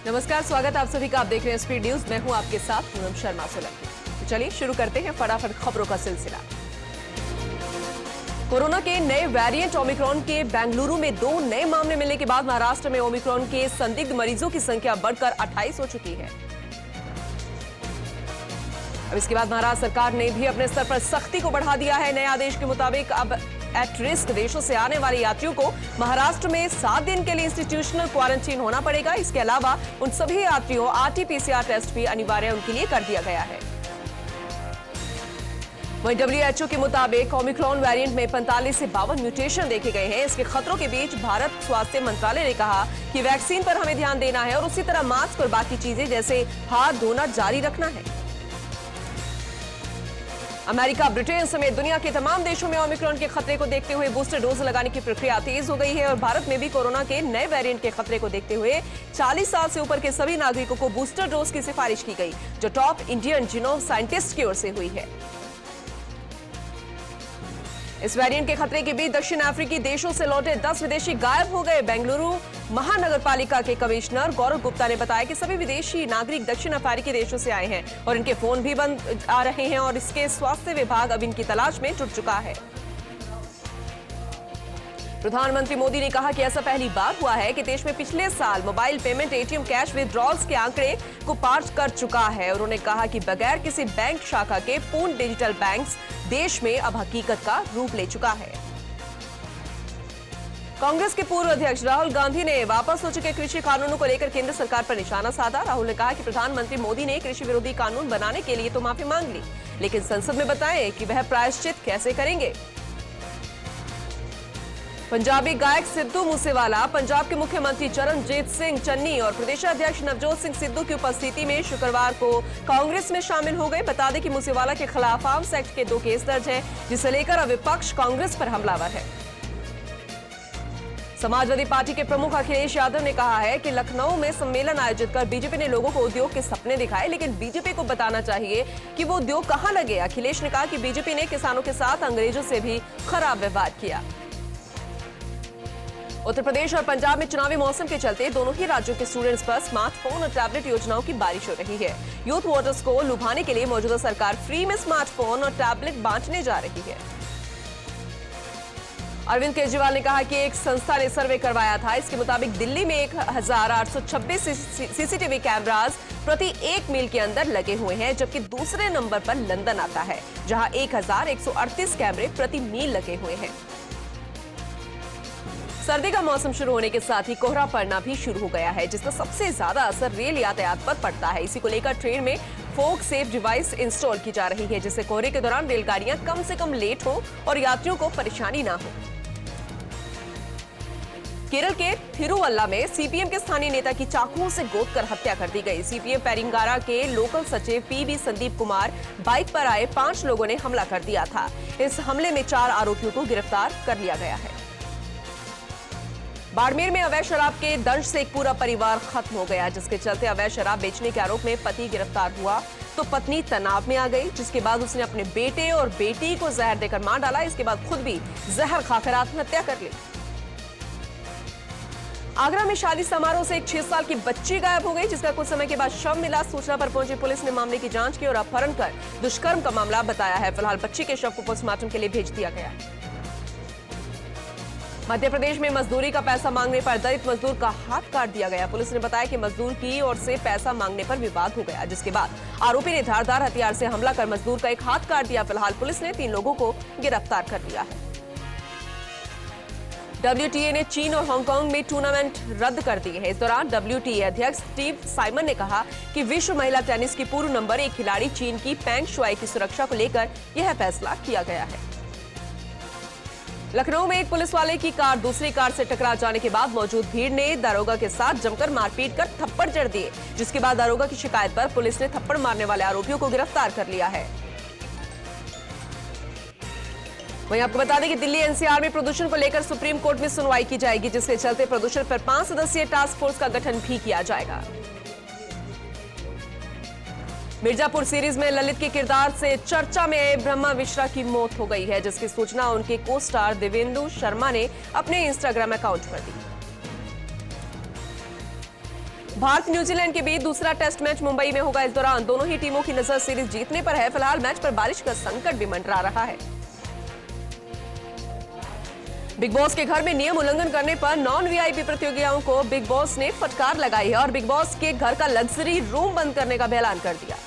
नमस्कार, स्वागत आप सभी का। आप देख रहे हैं स्पीड न्यूज। मैं हूं आपके साथ पूनम शर्मा सोलंकी। तो चलिए शुरू करते हैं फटाफट खबरों का सिलसिला। कोरोना के नए वेरिएंट ओमिक्रॉन के बेंगलुरु में 2 नए मामले मिलने के बाद महाराष्ट्र में ओमिक्रॉन के संदिग्ध मरीजों की संख्या बढ़कर 28 हो चुकी है। अब इसके बाद महाराष्ट्र सरकार ने भी अपने स्तर पर सख्ती को बढ़ा दिया है। नए आदेश के मुताबिक अब एट रिस्क देशों से आने वाले यात्रियों को महाराष्ट्र में 7 दिन के लिए इंस्टीट्यूशनल क्वारंटीन होना पड़ेगा। इसके अलावा उन सभी यात्रियों RT-PCR टेस्ट भी अनिवार्य उनके लिए कर दिया गया है। वहीं WHO के मुताबिक ओमिक्रॉन वेरिएंट में 45 से 52 म्यूटेशन देखे गए हैं। इसके खतरों के बीच भारत स्वास्थ्य मंत्रालय ने कहा कि वैक्सीन पर हमें ध्यान देना है और उसी तरह मास्क और बाकी चीजें जैसे हाथ धोना जारी रखना है। अमेरिका, ब्रिटेन समेत दुनिया के तमाम देशों में ओमिक्रॉन के खतरे को देखते हुए बूस्टर डोज लगाने की प्रक्रिया तेज हो गई है और भारत में भी कोरोना के नए वेरिएंट के खतरे को देखते हुए 40 साल से ऊपर के सभी नागरिकों को बूस्टर डोज की सिफारिश की गई, जो टॉप इंडियन जीनोम साइंटिस्ट की ओर से हुई है। इस वेरिएंट के खतरे के बीच दक्षिण अफ्रीकी देशों से लौटे 10 विदेशी गायब हो गए। बेंगलुरु महानगरपालिका के कमिश्नर गौरव गुप्ता ने बताया कि सभी विदेशी नागरिक दक्षिण अफ्रीकी देशों से आए हैं और इनके फोन भी बंद आ रहे हैं और इसके स्वास्थ्य विभाग अब इनकी तलाश में जुट चुका है। प्रधानमंत्री मोदी ने कहा कि ऐसा पहली बार हुआ है कि देश में पिछले साल mobile payment ATM cash withdrawals के आंकड़े को पार कर चुका है। उन्होंने कहा कि बगैर किसी बैंक शाखा के पूर्ण डिजिटल बैंक्स देश में अब हकीकत का रूप ले चुका है। कांग्रेस के पूर्व अध्यक्ष राहुल गांधी ने वापस हो चुके कृषि कानूनों को लेकर केंद्र सरकार पर निशाना साधा। राहुल ने कहा कि प्रधानमंत्री मोदी ने कृषि विरोधी कानून बनाने के लिए तो माफी मांग ली, लेकिन संसद में बताएं कि वह प्रायश्चित कैसे करेंगे। पंजाबी गायक सिद्धू मूसेवाला, पंजाब के मुख्यमंत्री चरणजीत सिंह चन्नी और प्रदेशाध्यक्ष नवजोत सिंह सिद्धू की उपस्थिति में शुक्रवार को कांग्रेस में शामिल हो गए। बता दें कि मूसेवाला के खिलाफ आर्म्स एक्ट के 2 केस दर्ज हैं, जिसे लेकर अब विपक्ष कांग्रेस पर हमलावर है। समाजवादी पार्टी के प्रमुख अखिलेश यादव ने कहा है कि लखनऊ में सम्मेलन आयोजित कर बीजेपी ने लोगों को उद्योग के सपने दिखाए, लेकिन बीजेपी को बताना चाहिए कि वो उद्योग कहां लगे। अखिलेश ने कहा कि बीजेपी ने किसानों के साथ अंग्रेजों से भी खराब व्यवहार किया। उत्तर प्रदेश और पंजाब में चुनावी मौसम के चलते दोनों ही राज्यों के स्टूडेंट्स पर स्मार्टफोन और टैबलेट योजनाओं की बारिश हो रही है। यूथ वोटर्स को लुभाने के लिए मौजूदा सरकार फ्री में स्मार्टफोन और टैबलेट बांटने जा रही है। अरविंद केजरीवाल ने कहा कि एक संस्था ने सर्वे करवाया था। इसके मुताबिक दिल्ली में 1826 CCTV कैमरास प्रति 1 मील के अंदर लगे हुए हैं, जबकि दूसरे नंबर पर लंदन आता है, जहां 1138 कैमरे प्रति मील लगे हुए हैं। सर्दी का मौसम शुरू होने के साथ ही कोहरा पड़ना भी शुरू हो गया है, जिसका सबसे ज्यादा असर रेल यातायात पर पड़ता है। इसी को लेकर ट्रेन में फोग सेफ डिवाइस इंस्टॉल की जा रही है, जिससे कोहरे के दौरान रेलगाड़ियां कम से कम लेट हो और यात्रियों को परेशानी ना हो। केरल के थिरुवल्ला में CPM के स्थानीय नेता की चाकुओं से गोदकर हत्या कर दी गई। CPM पेरिंगारा के लोकल सचिव PB संदीप कुमार बाइक पर आए 5 लोगों ने हमला कर दिया था। इस हमले में 4 आरोपियों को गिरफ्तार कर लिया गया है। बाड़मेर में अवैध शराब के दंश से एक पूरा परिवार खत्म हो गया, जिसके चलते अवैध शराब बेचने के आरोप में पति गिरफ्तार हुआ तो पत्नी तनाव में आ गई, जिसके बाद उसने अपने बेटे और बेटी को जहर देकर मार डाला। इसके बाद खुद भी जहर खाकर आत्महत्या कर ली। आगरा में शादी समारोह से एक 6 साल की बच्ची गायब हो गई, जिसका कुछ समय के बाद शव मिला। सूचना पर पहुंची पुलिस ने मामले की जांच की और अपहरण कर दुष्कर्म का मामला बताया है। फिलहाल बच्ची के शव को पोस्टमार्टम के लिए भेज दिया गया। मध्य प्रदेश में मजदूरी का पैसा मांगने पर दलित मजदूर का हाथ काट दिया गया। पुलिस ने बताया कि मजदूर की ओर से पैसा मांगने पर विवाद हो गया, जिसके बाद आरोपी ने धारदार हथियार से हमला कर मजदूर का एक हाथ काट दिया। फिलहाल पुलिस ने 3 लोगों को गिरफ्तार कर लिया है। WTA ने चीन और हांगकांग में टूर्नामेंट रद्द कर दिए हैं। इस दौरान WTA अध्यक्ष स्टीव साइमन ने कहा कि विश्व महिला टेनिस की पूर्व नंबर 1 खिलाड़ी चीन की पेंग शुआई की सुरक्षा को लेकर यह फैसला किया गया है। लखनऊ में एक पुलिस वाले की कार दूसरी कार से टकरा जाने के बाद मौजूद भीड़ ने दारोगा के साथ जमकर मारपीट कर थप्पड़ जड़ दिए, जिसके बाद दारोगा की शिकायत पर पुलिस ने थप्पड़ मारने वाले आरोपियों को गिरफ्तार कर लिया है। वहीं आपको बता दें कि दिल्ली NCR में प्रदूषण को लेकर सुप्रीम कोर्ट में सुनवाई की जाएगी, जिसके चलते प्रदूषण पर 5 सदस्यीय टास्क फोर्स का गठन भी किया जाएगा। मिर्जापुर सीरीज में ललित के किरदार से चर्चा में आए ब्रह्मा मिश्रा की मौत हो गई है, जिसकी सूचना उनके को स्टार देवेंदु शर्मा ने अपने इंस्टाग्राम अकाउंट पर दी। भारत न्यूजीलैंड के बीच दूसरा टेस्ट मैच मुंबई में होगा। इस दौरान दोनों ही टीमों की नजर सीरीज जीतने पर है। फिलहाल मैच पर बारिश का संकट भी मंडरा रहा है। बिग बॉस के घर में नियम उल्लंघन करने पर नॉन वीआईपी प्रतियोगियों को बिग बॉस ने फटकार लगाई है और बिग बॉस के घर का लग्जरी रूम बंद करने का भी ऐलान कर दिया।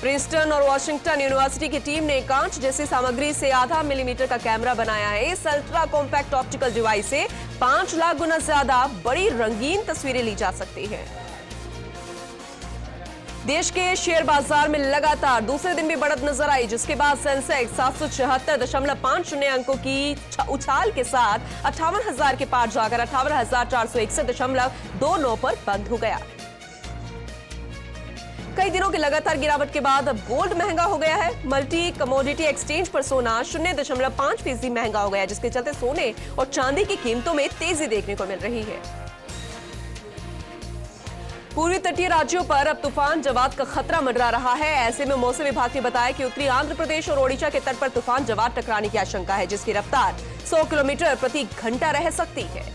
प्रिंसटन और वॉशिंगटन यूनिवर्सिटी की टीम ने कांच जैसी सामग्री से आधा मिलीमीटर का कैमरा बनाया है। इस अल्ट्रा कॉम्पैक्ट ऑप्टिकल डिवाइस से 5 लाख गुना ज्यादा बड़ी रंगीन तस्वीरें ली जा सकती हैं। देश के शेयर बाजार में लगातार दूसरे दिन भी बढ़त नजर आई, जिसके बाद सेंसेक्स 776.50 अंकों की उछाल के साथ 58,000 के पार जाकर 58,461.29 पर बंद हो गया। कई दिनों की लगातार गिरावट के बाद अब गोल्ड महंगा हो गया है। मल्टी कमोडिटी एक्सचेंज पर सोना 0.5% महंगा हो गया, जिसके चलते सोने और चांदी की कीमतों में तेजी देखने को मिल रही है। पूर्वी तटीय राज्यों पर अब तूफान जवाद का खतरा मंडरा रहा है। ऐसे में मौसम विभाग ने बताया कि उत्तरी आंध्र प्रदेश और ओडिशा के तट पर तूफान जवाद टकराने की आशंका है, जिसकी रफ्तार 100 किलोमीटर प्रति घंटा रह सकती है।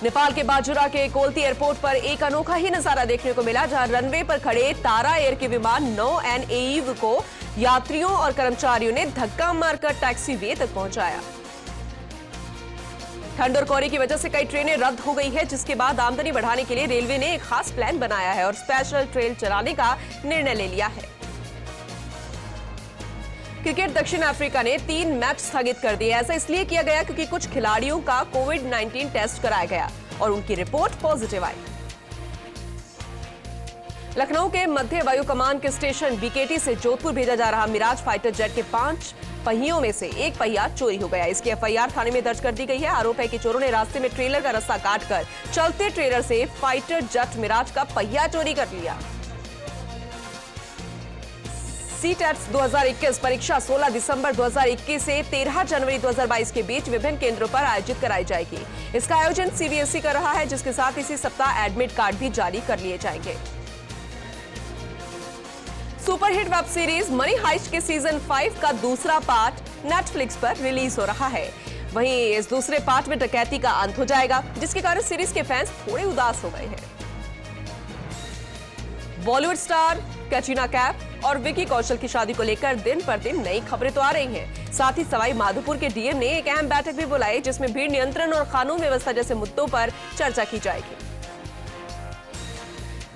नेपाल के बाजुरा के कोलती एयरपोर्ट पर एक अनोखा ही नजारा देखने को मिला, जहां रनवे पर खड़े तारा एयर के विमान 9 एनएईव को यात्रियों और कर्मचारियों ने धक्का मारकर टैक्सी वे तक पहुंचाया। ठंड और कोहरे की वजह से कई ट्रेनें रद्द हो गई है, जिसके बाद आमदनी बढ़ाने के लिए रेलवे ने एक खास प्लान बनाया है और स्पेशल ट्रेन चलाने का निर्णय ले लिया है। क्रिकेट दक्षिण अफ्रीका ने 3 मैच स्थगित कर दिए। ऐसा इसलिए किया गया क्योंकि कुछ खिलाड़ियों का कोविड-19 टेस्ट कराया गया और उनकी रिपोर्ट पॉजिटिव आई। लखनऊ के मध्य वायु कमान के स्टेशन बीकेटी से जोधपुर भेजा जा रहा मिराज फाइटर जेट के 5 पहियों में से एक पहिया चोरी हो गया। इसकी एफआईआर थाने में दर्ज कर दी गई है। आरोप है कि चोरों ने रास्ते में ट्रेलर का रास्ता काटकर चलते ट्रेलर से फाइटर जेट मिराज का पहिया चोरी कर लिया। सीटेट्स 2021 परीक्षा 16 दिसंबर 2021 से 13 जनवरी 2022 के बीच विभिन्न केंद्रों पर आयोजित कराई जाएगी। इसका आयोजन सीबीएसई कर रहा है, जिसके साथ इसी सप्ताह एडमिट कार्ड भी जारी कर लिए जाएंगे। Superhit web series money heist के सीजन 5 का दूसरा पार्ट नेटफ्लिक्स पर रिलीज हो रहा है। वहीं इस दूसरे पार्ट में डकैती का अंत हो जाएगा, जिसके कारण सीरीज के फैंस थोड़े उदास हो गए हैं। बॉलीवुड स्टार कैटरीना कैफ और विकी कौशल की शादी को लेकर दिन पर दिन नई खबरें तो आ रही हैं। साथ ही सवाई माधोपुर के डीएम ने एक अहम बैठक भी बुलाई, जिसमें भीड़ नियंत्रण और कानून व्यवस्था जैसे मुद्दों पर चर्चा की जाएगी।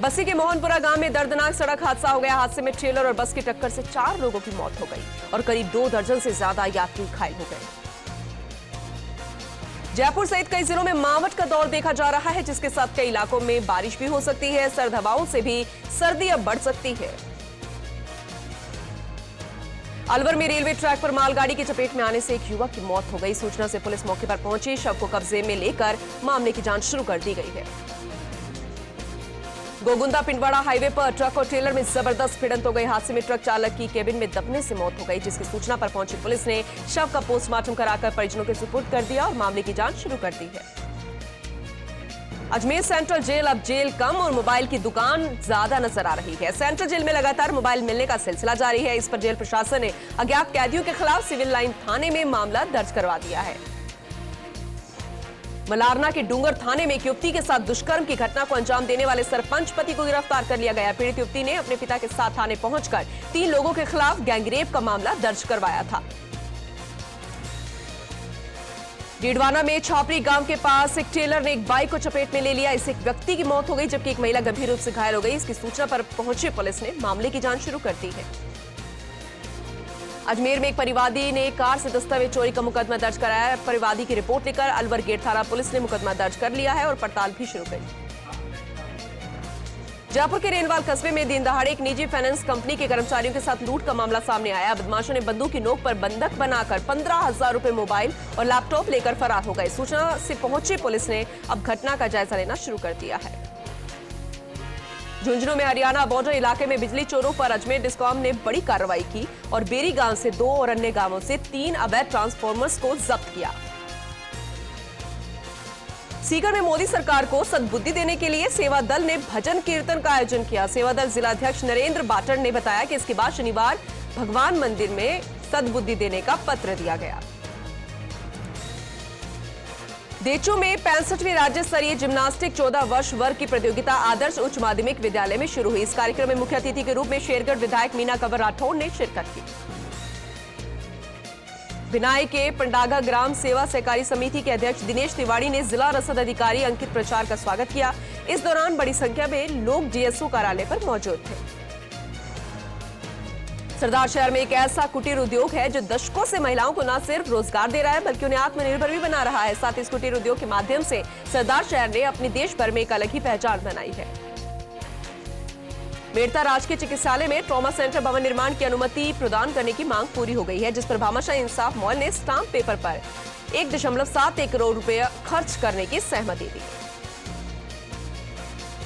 बस्सी के मोहनपुरा गांव में दर्दनाक सड़क हादसा हो गया। हादसे में ट्रेलर और बस की टक्कर से 4 लोगों की मौत हो गई और करीब 2 दर्जन से ज्यादा यात्री घायल हो गए। जयपुर सहित कई जिलों में मावठ का दौर देखा जा रहा है, जिसके साथ कई इलाकों में बारिश भी हो सकती है। सर्द हवाओं से भी सर्दी अब बढ़ सकती है। अलवर में रेलवे ट्रैक पर मालगाड़ी की चपेट में आने से एक युवक की मौत हो गई। सूचना से पुलिस मौके पर पहुंची। शव को कब्जे में लेकर मामले की जांच शुरू कर दी गई है। गोगुंदा पिंडवाड़ा हाईवे पर ट्रक और ट्रेलर में जबरदस्त भिड़ंत हो गई। हादसे में ट्रक चालक की केबिन में दबने से मौत हो गई, जिसकी सूचना पर पहुंची पुलिस ने शव का पोस्टमार्टम कराकर परिजनों के सुपुर्द कर दिया और मामले की जांच शुरू कर दी है। अजमेर सेंट्रल जेल अब जेल कम और मोबाइल की दुकान ज्यादा नजर आ रही है। सेंट्रल जेल में लगातार मोबाइल मिलने का सिलसिला जारी है। इस पर जेल प्रशासन ने अज्ञात कैदियों के खिलाफ सिविल लाइन थाने में मामला दर्ज करवा दिया है। मलारना के डूंगर थाने में एक युवती के साथ दुष्कर्म की घटना को अंजाम देने वाले सरपंच पति को गिरफ्तार कर लिया गया। पीड़ित युवती ने अपने पिता के साथ थाने पहुंचकर 3 लोगों के खिलाफ गैंगरेप का मामला दर्ज करवाया था। डीडवाना में छापरी गांव के पास एक ट्रेलर ने एक बाइक को चपेट में ले लिया। इससे एक व्यक्ति की मौत हो गई, जबकि एक महिला गंभीर रूप से घायल हो गई। इसकी सूचना पर पहुंची पुलिस ने मामले की जांच शुरू कर दी है। अजमेर में एक परिवादी ने कार से दस्तावेज चोरी का मुकदमा दर्ज कराया। परिवादी की रिपोर्ट लेकर अलवर गेट थाना पुलिस ने मुकदमा दर्ज कर लिया है और पड़ताल भी शुरू कर दी। जयपुर के रेनवाल कस्बे में दिन दहाड़े एक निजी फाइनेंस कंपनी के कर्मचारियों के साथ लूट का मामला सामने आया। बदमाशों ने बंदूक की नोक पर बंधक बनाकर 15,000 रुपए मोबाइल और लैपटॉप लेकर फरार हो गए। सूचना से पहुंची पुलिस ने अब घटना का जायजा लेना शुरू कर दिया है। झुंझुनू में हरियाणा बॉर्डर इलाके में बिजली चोरों पर अजमेर डिस्कॉम ने बड़ी कार्रवाई की और बेरी गांव से 2 और अन्य गांवों से 3 अवैध ट्रांसफार्मर्स को जब्त किया। सीकर में मोदी सरकार को सद्बुद्धि देने के लिए सेवा दल ने भजन कीर्तन का आयोजन किया। सेवा दल जिलाध्यक्ष नरेंद्र बाटर ने बताया कि इसके बाद शनिवार भगवान मंदिर में सद्बुद्धि देने का पत्र दिया गया। देचू में 65वीं राज्य स्तरीय जिम्नास्टिक 14 वर्ष वर्ग की प्रतियोगिता आदर्श उच्च माध्यमिक विद्यालय में शुरू हुई। इस कार्यक्रम में मुख्य अतिथि के रूप में शेरगढ़ विधायक मीना कंवर राठौड़ ने शिरकत की। भिनाई के पंडागा ग्राम सेवा सहकारी समिति के अध्यक्ष दिनेश तिवारी ने जिला रसद अधिकारी अंकित प्रचार का स्वागत किया। इस दौरान बड़ी संख्या में लोग जीएसओ कार्यालय पर मौजूद थे। सरदार शहर में एक ऐसा कुटीर उद्योग है जो दशकों से महिलाओं को न सिर्फ रोजगार दे रहा है बल्कि उन्हें आत्मनिर्भर भी बना रहा है। साथ ही इस कुटीर उद्योग के माध्यम से सरदार शहर ने अपने देश भर में एक अलग ही पहचान बनाई है। मेड़ता राजकीय चिकित्सालय में ट्रॉमा सेंटर भवन निर्माण की अनुमति प्रदान करने की मांग पूरी हो गई है, जिस पर भामाशाह इंसाफ मॉल ने स्टाम्प पेपर पर 1.71 करोड़ रुपए खर्च करने की सहमति दी।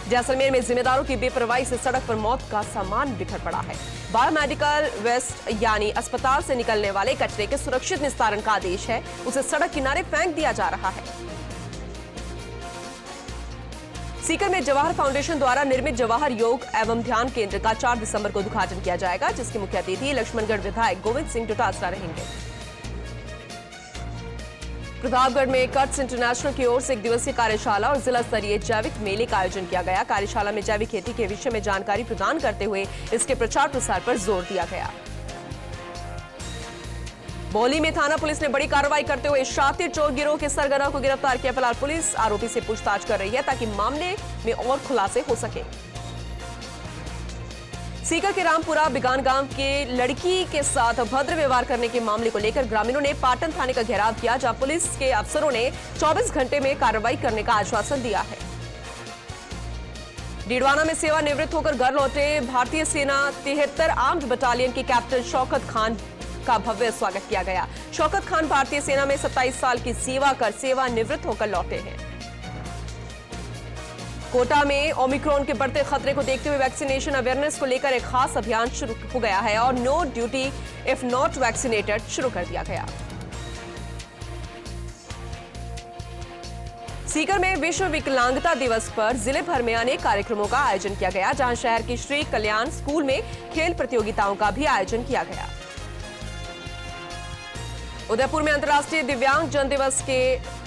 जैसलमेर में जिम्मेदारों की बेपरवाही से सड़क पर मौत का सामान बिखर पड़ा है। बायोमेडिकल वेस्ट यानी अस्पताल से निकलने वाले कचरे के सुरक्षित निस्तारण का आदेश है, उसे सड़क किनारे फेंक दिया जा रहा है। सीकर में जवाहर फाउंडेशन द्वारा निर्मित जवाहर योग एवं ध्यान केंद्र का 4 दिसंबर को उद्घाटन किया जाएगा, जिसके मुख्य अतिथि लक्ष्मणगढ़ विधायक गोविंद सिंह डोटासरा रहेंगे। प्रतापगढ़ में कट्स इंटरनेशनल की ओर से एक दिवसीय कार्यशाला और जिला स्तरीय जैविक मेले का आयोजन किया गया। कार्यशाला में जैविक खेती के विषय में जानकारी प्रदान करते हुए इसके प्रचार प्रसार पर जोर दिया गया। बौली में थाना पुलिस ने बड़ी कार्रवाई करते हुए शातिर चोर गिरोह के सरगना को गिरफ्तार किया। फिलहाल पुलिस आरोपी से पूछताछ कर रही है ताकि मामले में और खुलासे हो सके। सीकर के रामपुरा बिगान गांव के लड़की के साथ अभद्र व्यवहार करने के मामले को लेकर ग्रामीणों ने पाटन थाने का घेराव किया, जहां पुलिस के अफसरों ने 24 घंटे में कार्रवाई करने का आश्वासन दिया है। डीडवाना में सेवानिवृत्त होकर घर लौटे भारतीय सेना 73 आर्म्ड बटालियन के कैप्टन शौकत खान का भव्य स्वागत किया गया। शौकत खान भारतीय सेना में 27 साल की सेवा कर सेवानिवृत्त होकर लौटे हैं। कोटा में ओमिक्रॉन के बढ़ते खतरे को देखते हुए वैक्सीनेशन अवेयरनेस को लेकर एक खास अभियान शुरू हो गया है और no duty if not vaccinated शुरू कर दिया गया। सीकर में विश्व विकलांगता दिवस पर जिले भर में अनेक कार्यक्रमों का आयोजन किया गया, जहां शहर की श्री कल्याण स्कूल में खेल प्रतियोगिताओं का भी आयोजन किया गया। उदयपुर में अंतर्राष्ट्रीय दिव्यांग जन दिवस के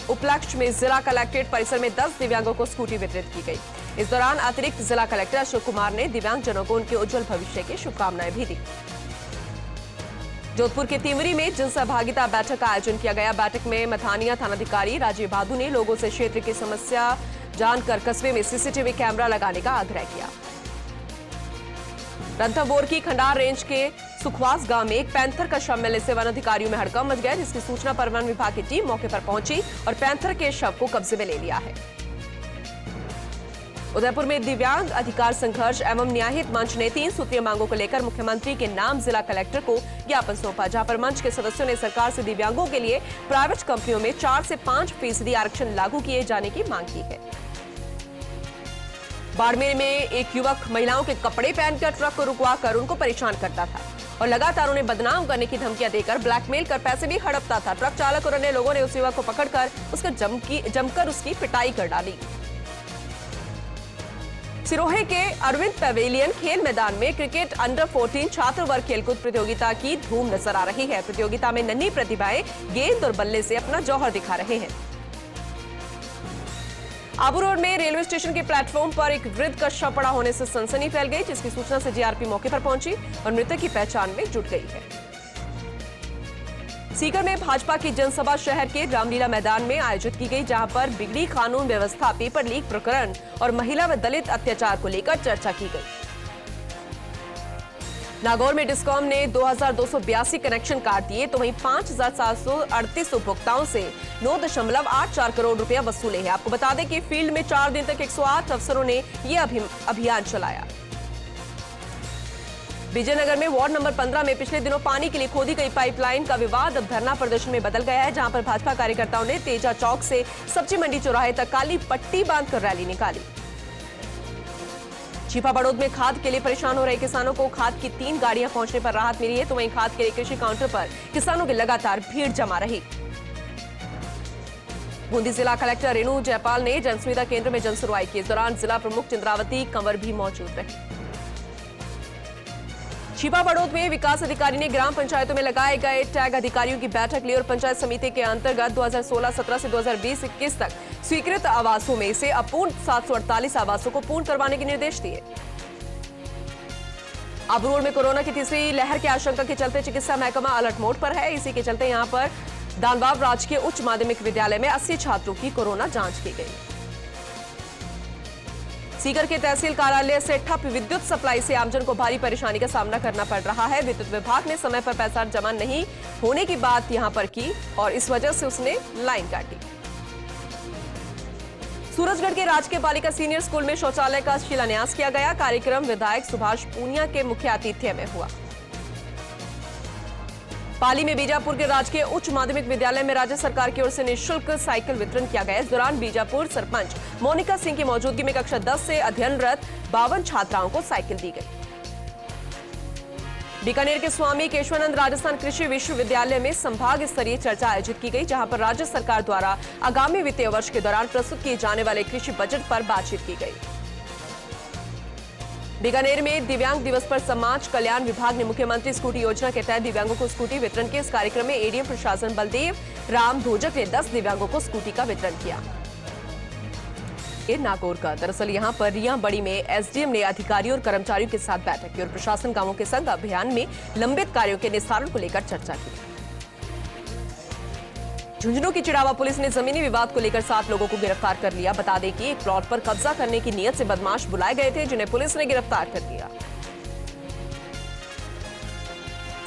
उपलक्ष्य में जिला कलेक्ट्रेट परिसर में 10 दिव्यांगों को स्कूटी वितरित की गई। इस दौरान अतिरिक्त जिला कलेक्टर अशोक कुमार ने दिव्यांगजनों को उनके उज्जवल भविष्य की शुभकामनाएं भी दी। जोधपुर के तिमरी में जन सहभागिता बैठक का आयोजन किया गया। बैठक में मथानिया थानाधिकारी राजीव बाधु ने लोगों से क्षेत्र की समस्या जानकर कस्बे में सीसीटीवी कैमरा लगाने का आग्रह किया। रणथंभौर की खंडार रेंज के सुखवास गांव में एक पैंथर का शव मिलने से वन अधिकारियों में हड़कंप मच गया, जिसकी सूचना पर वन विभाग की टीम मौके पर पहुंची और पैंथर के शव को कब्जे में ले लिया है। उदयपुर में दिव्यांग अधिकार संघर्ष एवं न्यायहित मंच ने 3 सूत्रीय मांगों को लेकर मुख्यमंत्री के नाम जिला कलेक्टर को ज्ञापन सौंपा, जहां पर मंच के सदस्यों ने सरकार से दिव्यांगों के लिए प्राइवेट कंपनियों में 4 से 5% आरक्षण लागू किए जाने की मांग की है। बाड़मेर में एक युवक महिलाओं के कपड़े पहनकर ट्रक को रुकवाकर उनको परेशान करता था और लगातार उन्हें बदनाम करने की धमकियां देकर ब्लैकमेल कर पैसे भी हड़पता था। ट्रक चालक और अन्य लोगों ने उस युवक को पकड़कर उसका जमकर उसकी पिटाई कर डाली। सिरोहे के अरविंद पवेलियन खेल मैदान में क्रिकेट अंडर 14 छात्र वर्ग खेलकूद प्रतियोगिता की धूम नजर आ रही है। प्रतियोगिता में नन्ही प्रतिभाएं गेंद और बल्ले से अपना जौहर दिखा रहे हैं। आबू रोड में रेलवे स्टेशन के प्लेटफॉर्म पर एक वृद्ध का शव पड़ा होने से सनसनी फैल गई, जिसकी सूचना से जीआरपी मौके पर पहुंची और मृतक की पहचान में जुट गई है। सीकर में भाजपा की जनसभा शहर के रामलीला मैदान में आयोजित की गई, जहां पर बिगड़ी कानून व्यवस्था, पेपर लीक प्रकरण और महिला व दलित अत्याचार को लेकर चर्चा की गई। नागौर में डिस्कॉम ने 2282 कनेक्शन काट दिए, तो वहीं 5738 उपभोक्ताओं से 9.84 करोड़ रुपया वसूले हैं। आपको बता दें कि फील्ड में 4 दिन तक 108 अफसरों ने यह अभियान चलाया। विजयनगर में वार्ड नंबर 15 में पिछले दिनों पानी के लिए खोदी गई पाइपलाइन का विवाद अब धरना प्रदर्शन में बदल गया है, जहां पर भाजपा कार्यकर्ताओं ने तेजा चौक से सब्जी मंडी चौराहे तक काली पट्टी बांधकर रैली निकाली। छिपा बड़ौद में खाद के लिए परेशान हो रहे किसानों को खाद की 3 गाड़ियां पहुंचने पर राहत मिली है, तो वहीं खाद के लिए कृषि काउंटर पर किसानों की लगातार भीड़ जमा रही। बूंदी जिला कलेक्टर रेणु जयपाल ने जनसुविधा केंद्र में जनसुनवाई की। इस दौरान जिला प्रमुख चंद्रावती कंवर भी मौजूद रही। छिपा बड़ौद में विकास अधिकारी ने ग्राम पंचायतों में लगाए गए टैग अधिकारियों की बैठक ली और पंचायत समिति के अंतर्गत 2016-17 से 2020-21 तक स्वीकृत आवासों में से अपूर्ण 748 आवासों को पूर्ण करवाने के निर्देश दिए। अबरोड़ में कोरोना की तीसरी लहर की आशंका के चलते चिकित्सा महकमा अलर्ट मोड पर है। इसी के चलते यहां पर दानबाब राजकीय उच्च माध्यमिक विद्यालय में 80 छात्रों की कोरोना जांच की गई। सीकर के तहसील कार्यालय से ठप विद्युत सप्लाई से आमजन को भारी परेशानी का सामना करना पड़ रहा है। विद्युत विभाग ने समय पर पैसा जमा नहीं होने की बात यहां पर की और इस वजह से उसने लाइन काटी। सूरजगढ़ के राजकीय बालिका सीनियर स्कूल में शौचालय का शिलान्यास किया गया। कार्यक्रम विधायक सुभाष पूनिया के मुख्य आतिथ्य में हुआ। पाली में बीजापुर के राजकीय उच्च माध्यमिक विद्यालय में राज्य सरकार की ओर से निःशुल्क साइकिल वितरण किया गया। इस दौरान बीजापुर सरपंच मोनिका सिंह की मौजूदगी में कक्षा 10 से अध्ययनरत 52 छात्राओं को साइकिल दी गई। बीकानेर के स्वामी केशवानंद राजस्थान कृषि विश्वविद्यालय में संभाग स्तरीय चर्चा आयोजित की गई, जहां पर राज्य सरकार द्वारा आगामी वित्तीय वर्ष के दौरान प्रस्तुत किए जाने वाले कृषि बजट पर बातचीत की गई। बीकानेर में दिव्यांग दिवस पर समाज कल्याण विभाग ने मुख्यमंत्री स्कूटी योजना के तहत दिव्यांगों को स्कूटी वितरण के इस कार्यक्रम में एडीएम प्रशासन बलदेव राम भोजक ने 10 दिव्यांगों को स्कूटी का वितरण किया। नागौर का दरअसल यहां पर रिया बड़ी में एसडीएम ने अधिकारियों और कर्मचारियों के साथ बैठक की और प्रशासन कामों के संग अभियान में लंबित कार्यों के निस्तारण को लेकर चर्चा की। झुंझुनू की चिड़ावा पुलिस ने जमीनी विवाद को लेकर 7 लोगों को गिरफ्तार कर लिया। बता दें कि एक प्लॉट पर कब्जा करने की नीयत से बदमाश बुलाए गए थे, जिन्हें पुलिस ने गिरफ्तार कर लिया।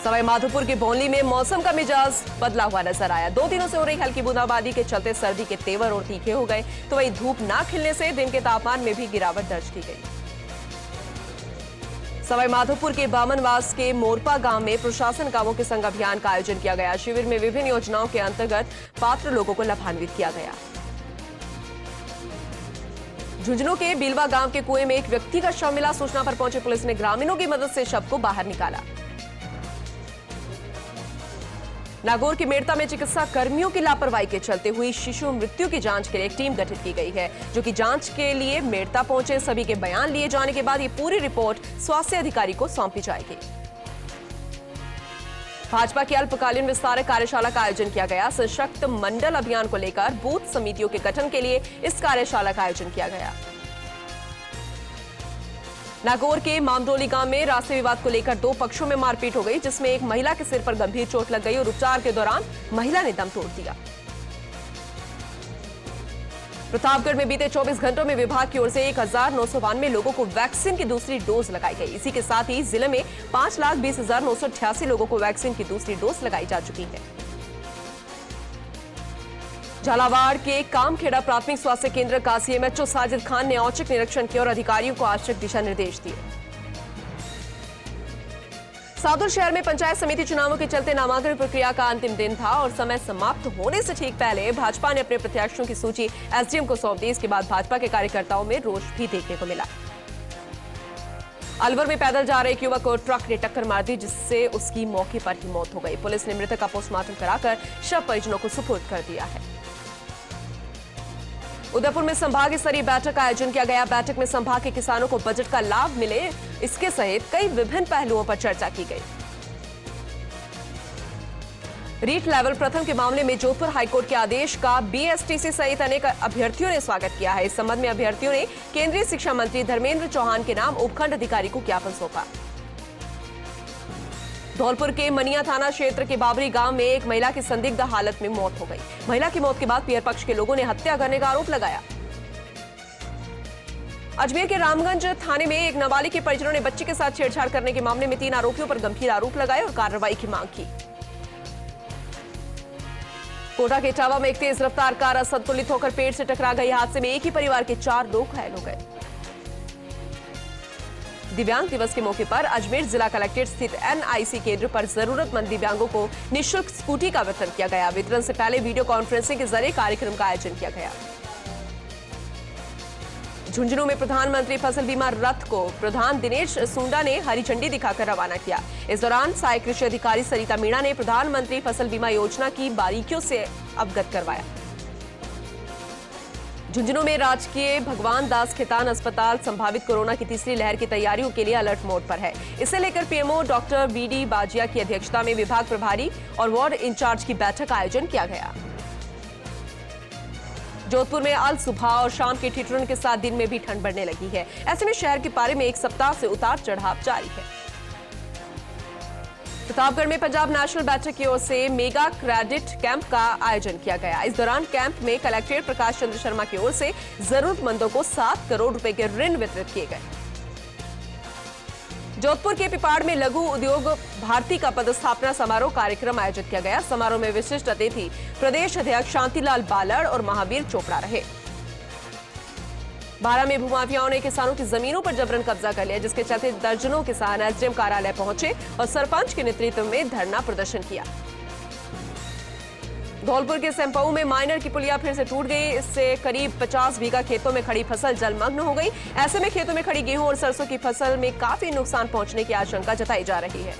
सवाई माधोपुर के भोंली में मौसम का मिजाज बदला हुआ नजर आया। 2 दिनों से हो रही हल्की बूंदाबांदी के चलते सर्दी के तेवर और तीखे हो गए, तो वहीं धूप ना खिलने से दिन के तापमान में भी गिरावट दर्ज की गई। सवाई माधोपुर के बामनवास के मोरपा गांव में प्रशासन कामों के संग अभियान का आयोजन किया गया। शिविर में विभिन्न योजनाओं के अंतर्गत पात्र लोगों को लाभान्वित किया गया। झुंझुनू के बिलवा गांव के कुएं में एक व्यक्ति का शव मिला। सूचना पर पहुंची पुलिस ने ग्रामीणों की मदद से शव को बाहर निकाला। नागौर के मेड़ता में चिकित्सा कर्मियों की लापरवाही के चलते हुई शिशु मृत्यु की जांच के लिए एक टीम गठित की गई है, जो कि जांच के लिए मेड़ता पहुंचे। सभी के बयान लिए जाने के बाद ये पूरी रिपोर्ट स्वास्थ्य अधिकारी को सौंपी जाएगी। भाजपा की अल्पकालीन विस्तारक कार्यशाला का आयोजन किया गया। सशक्त मंडल अभियान को लेकर बूथ समितियों के गठन के लिए इस कार्यशाला का आयोजन किया गया। नागौर के मामडोली गांव में रास्ते विवाद को लेकर 2 पक्षों में मारपीट हो गई, जिसमें एक महिला के सिर पर गंभीर चोट लग गई और उपचार के दौरान महिला ने दम तोड़ दिया। प्रतापगढ़ में बीते 24 घंटों में विभाग की ओर से 1992 लोगों को वैक्सीन की दूसरी डोज लगाई गई। इसी के साथ ही जिले में 5,20,988 लोगों को वैक्सीन की दूसरी डोज लगाई जा चुकी है। झालावाड़ के कामखेड़ा प्राथमिक स्वास्थ्य केंद्र का सीएमएचओ साजिद खान ने औचक निरीक्षण किया और अधिकारियों को आवश्यक दिशा निर्देश दिए। सादुल शहर में पंचायत समिति चुनावों के चलते नामांकन प्रक्रिया का अंतिम दिन था और समय समाप्त होने से ठीक पहले भाजपा ने अपने प्रत्याशियों की सूची एसडीएम को सौंप दी। इसके बाद भाजपा के कार्यकर्ताओं में रोष भी देखने को मिला। अलवर में पैदल जा रहे एक युवक को ट्रक ने टक्कर मार दी, जिससे उसकी मौके पर ही मौत हो गई। पुलिस ने मृतक का पोस्टमार्टम कराकर शव परिजनों को सुपुर्द कर दिया है। उदयपुर में संभाग स्तरीय बैठक का आयोजन किया गया। बैठक में संभाग के किसानों को बजट का लाभ मिले, इसके सहित कई विभिन्न पहलुओं पर चर्चा की गई। रीट लेवल प्रथम के मामले में जोधपुर हाईकोर्ट के आदेश का बीएसटीसी सहित अनेक अभ्यर्थियों ने स्वागत किया है। इस संबंध में अभ्यर्थियों ने केंद्रीय शिक्षा मंत्री धर्मेंद्र चौहान के नाम उपखंड अधिकारी को ज्ञापन सौंपा। धौलपुर के मनिया थाना क्षेत्र के बाबरी गांव में एक महिला की संदिग्ध हालत में मौत हो गई। महिला की मौत के बाद पीयर पक्ष के लोगों ने हत्या करने का आरोप लगाया। अजमेर के रामगंज थाने में एक नाबालिग के परिजनों ने बच्ची के साथ छेड़छाड़ करने के मामले में 3 आरोपियों पर गंभीर आरोप लगाए और कार्रवाई की मांग की। कोटा के इटावा में एक तेज रफ्तार कार असंतुलित होकर पेड़ से टकरा गई। हादसे में एक ही परिवार के 4 लोग घायल हो गए। दिव्यांग दिवस के मौके पर अजमेर जिला कलेक्ट्रेट स्थित एनआईसी केंद्र पर जरूरतमंद दिव्यांगों को निःशुल्क स्कूटी का वितरण किया गया। वितरण से पहले वीडियो कॉन्फ्रेंसिंग के जरिए कार्यक्रम का आयोजन किया गया। झुंझुनू में प्रधानमंत्री फसल बीमा रथ को प्रधान दिनेश सुंडा ने हरी झंडी दिखाकर रवाना किया। इस दौरान सहायक कृषि अधिकारी सरिता मीणा ने प्रधानमंत्री फसल बीमा योजना की बारीकियों से अवगत करवाया। झुंझुनू में राजकीय भगवान दास खेतान अस्पताल संभावित कोरोना की तीसरी लहर की तैयारियों के लिए अलर्ट मोड पर है। इसे लेकर पीएमओ डॉक्टर वीडी बाजिया की अध्यक्षता में विभाग प्रभारी और वार्ड इंचार्ज की बैठक का आयोजन किया गया। जोधपुर में अल सुबह और शाम के ठिठुरन के साथ दिन में भी ठंड बढ़ने लगी है। ऐसे में शहर के पारे में एक सप्ताह से उतार चढ़ाव जारी है। प्रतापगढ़ में पंजाब नेशनल बैठक की ओर से मेगा क्रेडिट कैंप का आयोजन किया गया। इस दौरान कैंप में कलेक्टर प्रकाश चंद्र शर्मा की ओर से जरूरतमंदों को 7 करोड़ रुपए के ऋण वितरित किए गए। जोधपुर के पिपाड़ में लघु उद्योग भारती का पदस्थापना समारोह कार्यक्रम आयोजित किया गया। समारोह में विशिष्ट अतिथि प्रदेश अध्यक्ष शांतिलाल बालड़ और महावीर चोपड़ा रहे। बारा में भूमाफियाओं ने किसानों की जमीनों पर जबरन कब्जा कर लिया, जिसके चलते दर्जनों किसान एसडीएम कार्यालय पहुंचे और सरपंच के नेतृत्व में धरना प्रदर्शन किया। धौलपुर के सेंपऊ में माइनर की पुलिया फिर से टूट गई। इससे करीब 50 बीघा खेतों में खड़ी फसल जलमग्न हो गई। ऐसे में खेतों में खड़ी गेहूं और सरसों की फसल में काफी नुकसान पहुंचने की आशंका जताई जा रही है।